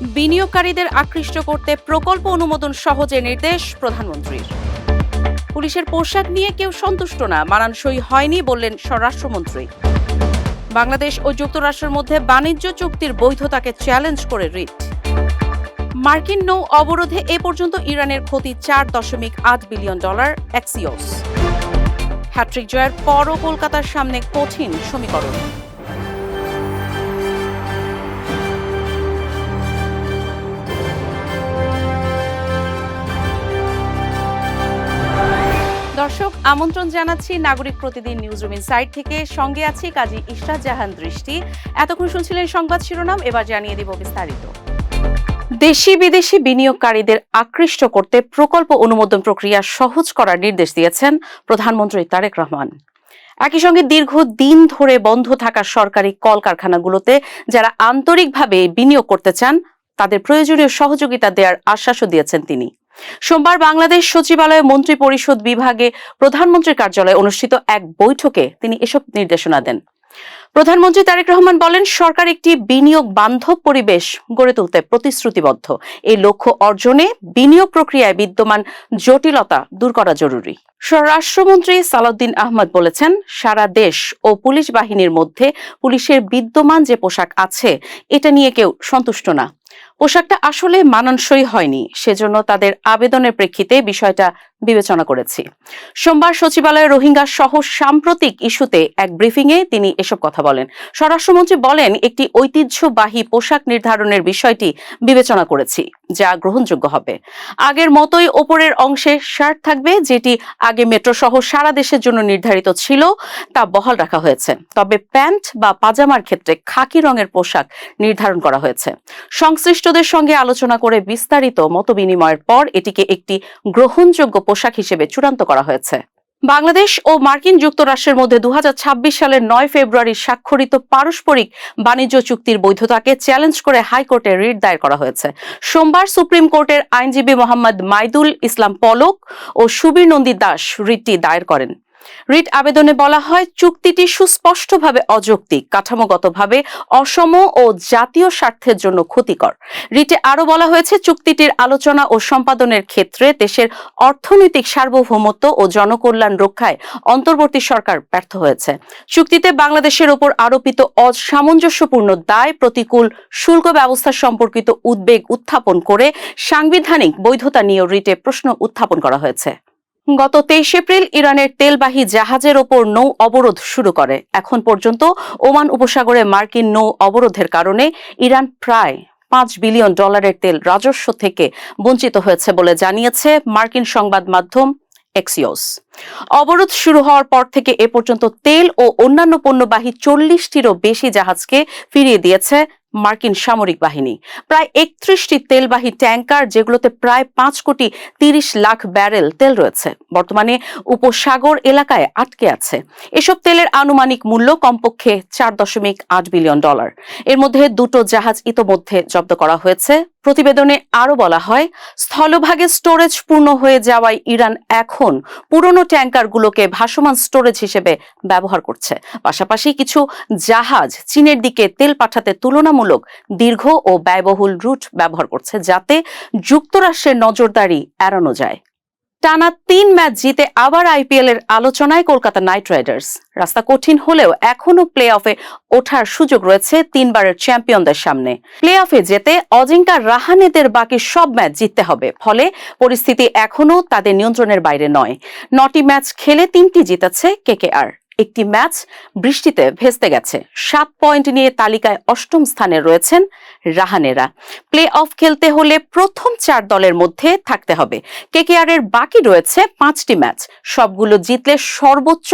বিনিয়োগকারীদের আকৃষ্ট করতে প্রকল্প অনুমোদন সহজে নির্দেশ প্রধানমন্ত্রীর। পুলিশের পোশাক নিয়ে কেউ সন্তুষ্ট না, মানানসই হয়নি বললেন স্বরাষ্ট্রমন্ত্রী। বাংলাদেশ ও যুক্তরাষ্ট্রের মধ্যে বাণিজ্য চুক্তির বৈধতাকে চ্যালেঞ্জ করে রিট। মার্কিন নৌ অবরোধে এ পর্যন্ত ইরানের ক্ষতি $4.8 বিলিয়ন, এক্সিওস। হ্যাট্রিক জয়ের পরও কলকাতার সামনে কঠিন সমীকরণ। দর্শক, আমন্ত্রণ জানাচ্ছি নাগরিক প্রতিদিন নিউজরুম ইনসাইড থেকে। সঙ্গে আছি কাজী ইশরাত জাহান দৃষ্টি। এতক্ষণ শুনছিলেন সংবাদ শিরোনাম, এবার জানিয়ে দিব বিস্তারিত। দেশি বিদেশি বিনিয়োগকারীদের আকৃষ্ট করতে প্রকল্প অনুমোদন প্রক্রিয়া সহজ করার নির্দেশ দিয়েছেন প্রধানমন্ত্রী তারেক রহমান। একই সঙ্গে দীর্ঘদিন ধরে বন্ধ থাকা সরকারি কলকারখানাগুলোতে যারা আন্তরিকভাবে বিনিয়োগ করতে চান তাদের প্রয়োজনীয় সহযোগিতা দেওয়ার আশ্বাসও দিয়েছেন তিনি। সোমবার বাংলাদেশ সচিবালয়ে মন্ত্রী পরিষদ বিভাগে প্রধানমন্ত্রীর কার্যালয়ে অনুষ্ঠিত এক বৈঠকে তিনি এসব নির্দেশনা দেন। প্রধানমন্ত্রী তারেক রহমান বলেন, সরকার একটি বিনিয়োগ বান্ধব পরিবেশ গড়ে তুলতে প্রতিশ্রুতিবদ্ধ। এই লক্ষ্য অর্জনে বিনিয়োগ প্রক্রিয়ায় বিদ্যমান জটিলতা দূর করা জরুরি। স্বরাষ্ট্রমন্ত্রী সালাউদ্দিন আহমদ বলেছেন, সারা দেশ ও পুলিশ বাহিনীর মধ্যে পুলিশের বিদ্যমান যে পোশাক আছে এটা নিয়ে কেউ সন্তুষ্ট না। পোশাকটা আসলে মানানসই হয়নি, সেজন্য তাদের আবেদনের প্রেক্ষিতে বিষয়টা বিবেচনা করেছি। সোমবার সচিবালয়ে রোহিঙ্গা সহ সাম্প্রতিক ইস্যুতে এক ব্রিফিংয়ে তিনি এসব কথা বলেন। স্বরাষ্ট্রমন্ত্রী বলেন, একটি ঐতিহ্যবাহী পোশাক নির্ধারণের বিষয়টি বিবেচনা করেছি, যা গ্রহণযোগ্য হবে। আগের মতোই ওপরের অংশে শার্ট থাকবে, যেটি আগে মেট্রো সহ সারা দেশের জন্য নির্ধারিত ছিল, তা বহাল রাখা হয়েছে। তবে প্যান্ট বা পাজামার ক্ষেত্রে খাকি রঙের পোশাক নির্ধারণ করা হয়েছে। সংশ্লিষ্টদের সঙ্গে আলোচনা করে বিস্তারিত মতবিনিময়ের পর এটিকে একটি গ্রহণযোগ্য পোশাক হিসেবে চূড়ান্ত করা হয়েছে। বাংলাদেশ ও মার্কিন যুক্তরাষ্ট্রের মধ্যে 2026 সালের 9 ফেব্রুয়ারি স্বাক্ষরিত পারস্পরিক বাণিজ্য চুক্তির বৈধতাকে চ্যালেঞ্জ করে হাইকোর্টে রিট দায়ের করা হয়েছে। সোমবার সুপ্রিম কোর্টের আইনজীবী মোহাম্মদ মাইদুল ইসলাম পলক ও সুবীর নন্দী দাস রিটটি দায়ের করেন। রিট আবেদনে বলা হয়, চুক্তিটি সুস্পষ্টভাবে অযৌক্তিক, কাঠামোগতভাবে অসম ও জাতীয় স্বার্থের জন্য ক্ষতিকর। রিটে আরও বলা হয়েছে, চুক্তিটির আলোচনা ও সম্পাদনের ক্ষেত্রে দেশের অর্থনৈতিক সার্বভৌমত্ব ও জনকল্যাণ রক্ষায় অন্তর্বর্তী সরকার ব্যর্থ হয়েছে। চুক্তিতে বাংলাদেশের ওপর আরোপিত অসামঞ্জস্যপূর্ণ দায়, প্রতিকূল শুল্ক ব্যবস্থা সম্পর্কিত উদ্বেগ উত্থাপন করে সাংবিধানিক বৈধতা নিয়েও রিটে প্রশ্ন উত্থাপন করা হয়েছে। গত 23 এপ্রিল ইরানের তেলবাহী জাহাজের ওপর নৌ অবরোধ শুরু করে। এখন পর্যন্ত ওমান উপসাগরে মার্কিন নৌ অবরোধের কারণে ইরান প্রায় $5 বিলিয়ন তেল রাজস্ব থেকে বঞ্চিত হয়েছে বলে জানিয়েছে মার্কিন সংবাদ মাধ্যম এক্সিওস। অবরোধ শুরু হওয়ার পর থেকে এ পর্যন্ত তেল ও অন্যান্য পণ্যবাহী 40টিরও বেশি জাহাজকে ফিরিয়ে দিয়েছে মার্কিন সামরিক বাহিনী। প্রায় 31টি তেলবাহী ট্যাঙ্কার, যেগুলোতে প্রায় 5.30 লাখ ব্যারেল তেল রয়েছে, বর্তমানে উপসাগর এলাকায় আটকে আছে। এসব তেলের আনুমানিক মূল্য কমপক্ষে $4.8 বিলিয়ন। এর মধ্যে 2টো জাহাজ ইতোমধ্যে জব্দ করা হয়েছে। প্রতিবেদনে আরও বলা হয়, স্থলভাগে স্টোরেজ পূর্ণ হয়ে যাওয়ায় ইরান এখন পুরনো ট্যাঙ্কারগুলোকে ভাসমান স্টোরেজ হিসেবে ব্যবহার করছে। পাশাপাশি কিছু জাহাজ চীনের দিকে তেল পাঠাতে তুলনামূলক দীর্ঘ ও ব্যয়বহুল রুট ব্যবহার করছে, যাতে যুক্তরাষ্ট্রের নজরদারি এড়ানো যায়। টানা 3 ম্যাচ জিতে আবার আইপিএল এর আলোচনায় কলকাতা নাইট রাইডার্স। রাস্তা কঠিন হলেও এখনো প্লে অফে ওঠার সুযোগ রয়েছে 3 বারের চ্যাম্পিয়নদের সামনে। প্লে অফে যেতে অজিঙ্কা রাহানেদের বাকি সব ম্যাচ জিততে হবে, ফলে পরিস্থিতি এখনো তাদের নিয়ন্ত্রণের বাইরে নয়। 9টি ম্যাচ খেলে 3টি জিতেছে কেকেআর। একটি ম্যাচ বৃষ্টিতে ভেস্তে গেছে। 7 পয়েন্ট নিয়ে তালিকায় 8ম স্থানে রয়েছেন রাহানেরা। প্লে অফ খেলতে হলে প্রথম 4 দলের মধ্যে থাকতে হবে। কেকেআর এর বাকি রয়েছে 5টি ম্যাচ, সবগুলো জিতলে সর্বোচ্চ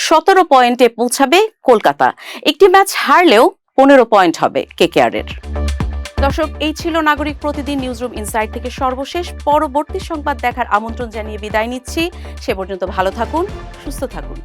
17 পয়েন্টে পৌঁছাবে কলকাতা। একটি ম্যাচ হারলেও 15 পয়েন্ট হবে কেকেআর এর। দর্শক, এই ছিল নাগরিক প্রতিদিন নিউজরুম ইনসাইড থেকে সর্বশেষ। পরবর্তী সংবাদ দেখার আমন্ত্রণ জানিয়ে বিদায় নিচ্ছি। সে পর্যন্ত ভালো থাকুন, সুস্থ থাকুন।